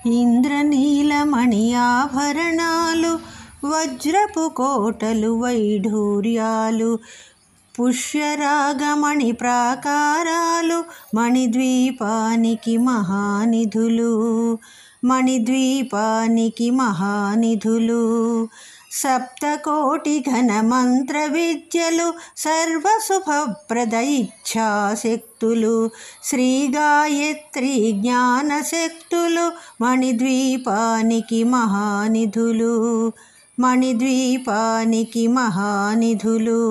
ఇంద్రనీలమణి ఆభరణాలు, వజ్రపు కోటలు వైఢూర్యాలు, పుష్యరాగమణి ప్రాకారాలు, మణిద్వీపానికి మహానిధులు, మణిద్వీపానికి మహానిధులు. సప్తకోటి ఘన మంత్ర విద్యలు, సర్వశుభప్రద ఇచ్ఛాశక్తులు, శ్రీ గాయత్రి జ్ఞానశక్తులు, మణిద్వీపానికి మహానిధులు, మణిద్వీపానికి మహానిధులు.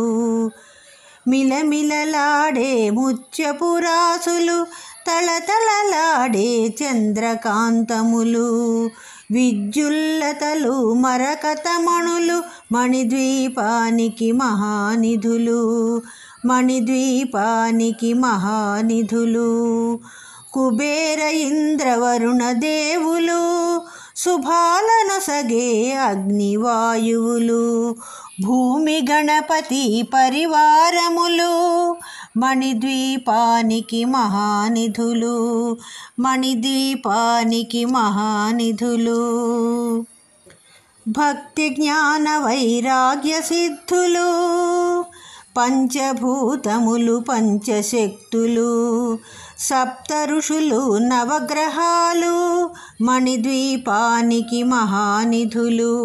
మిలమిలలాడే ముత్యపురాసులు, తళతళలాడే చంద్రకాంతములు, విద్యుల్లతలు మరకతమణులు, మణిద్వీపానికి మహానిధులు, మణిద్వీపానికి మహానిధులు. కుబేర ఇంద్రవరుణ దేవులు, శుభాలనొసగే అగ్నివాయువులు, భూమి గణపతి పరివారములు, మణిద్వీపానికి మహానిధులు, మణిద్వీపానికి మహానిధులు. భక్తి జ్ఞాన వైరాగ్య సిద్ధులు, పంచభూతములు పంచశక్తులు, సప్త ఋషులు నవగ్రహాలు, మణిద్వీపానికి మహానిధులు,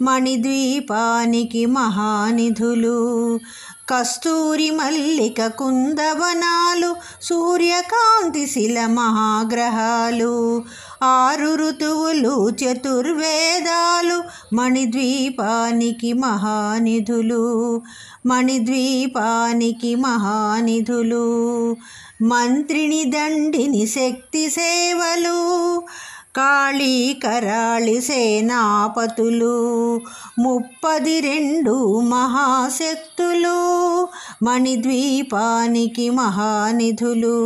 మణిద్వీపానికి మహానిధులు. కస్తూరి మల్లిక కుందవనాలు, సూర్యకాంతి శిల మహాగ్రహాలు, ఆరు ఋతువులు చతుర్వేదాలు, మణిద్వీపానికి మహానిధులు, మణిద్వీపానికి మహానిధులు. మంత్రిని దండిని శక్తి సేవలు, కాళీ కరాళి సేనాపతులు, 32 మహాశక్తులు, మణిద్వీపానికి మహానిధులు,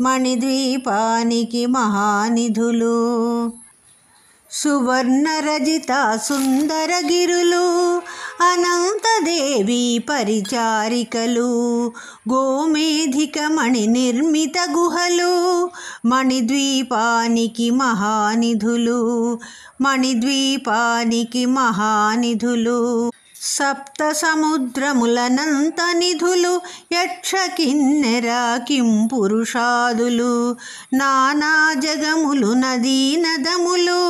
మణిద్వీపానికి మహానిధులు. సువర్ణరజిత సుందరగిరులు, అనంతదేవి పరిచారికలు, గోమేధిక మణి నిర్మిత గుహలు, మణిద్వీపానికి మహానిధులు, మణిద్వీపానికి మహానిధులు. సప్త సముద్రములనంత నిధులు, యక్ష కిన్నెర కింపురుషాదులు, నానా జగములు నదీ నదములు,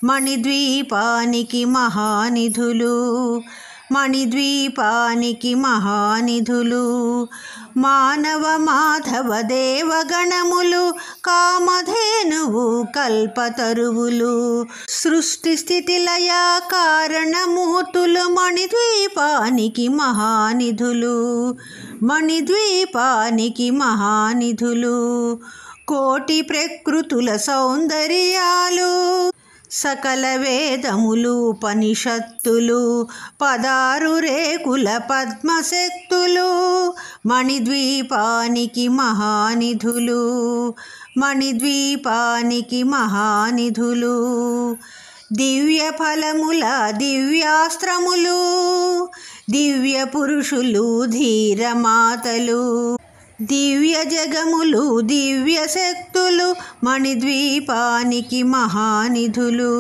మణిద్వీపానికి మహానిధులు, మణిద్వీపానికి మహానిధులు. మానవ మాధవ దేవగణములు, కామధేనువు కల్పతరువులు, సృష్టి స్థితి లయ కారణమూర్తులు, మణిద్వీపానికి మహానిధులు, మణిద్వీపానికి మహానిధులు. కోటి ప్రకృతుల సౌందర్యాలు, సకల వేదములు ఉపనిషత్తులు, 16 రేకుల పద్మశక్తులు, మణిద్వీపానికి మహానిధులు, మణిద్వీపానికి మహానిధులు. దివ్య ఫలముల దివ్యాస్త్రములు, దివ్య పురుషులు ధీరమాతలు, దివ్య జగములు దివ్య శక్తులు, మణిద్వీపానికి మహానిధులు,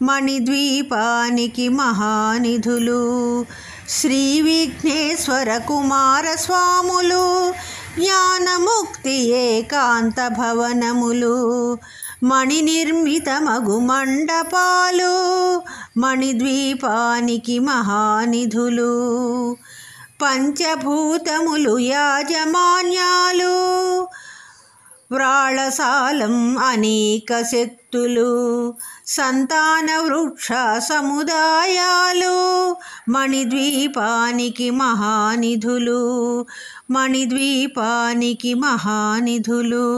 మణిద్వీపానికి మహానిధులు. శ్రీ విఘ్నేశ్వర కుమారస్వాములు, జ్ఞానముక్తి ఏకాంత భవనములు, మణి నిర్మిత మగు మండపాలు, మణిద్వీపానికి మహానిధులు. పంచభూతములు యాజమాన్యాలు, వ్రాళసాలం అనేక శక్తులు, సంతాన వృక్ష సముదాయాలు, మణిద్వీపానికి మహానిధులు, మణిద్వీపానికి మహానిధులు.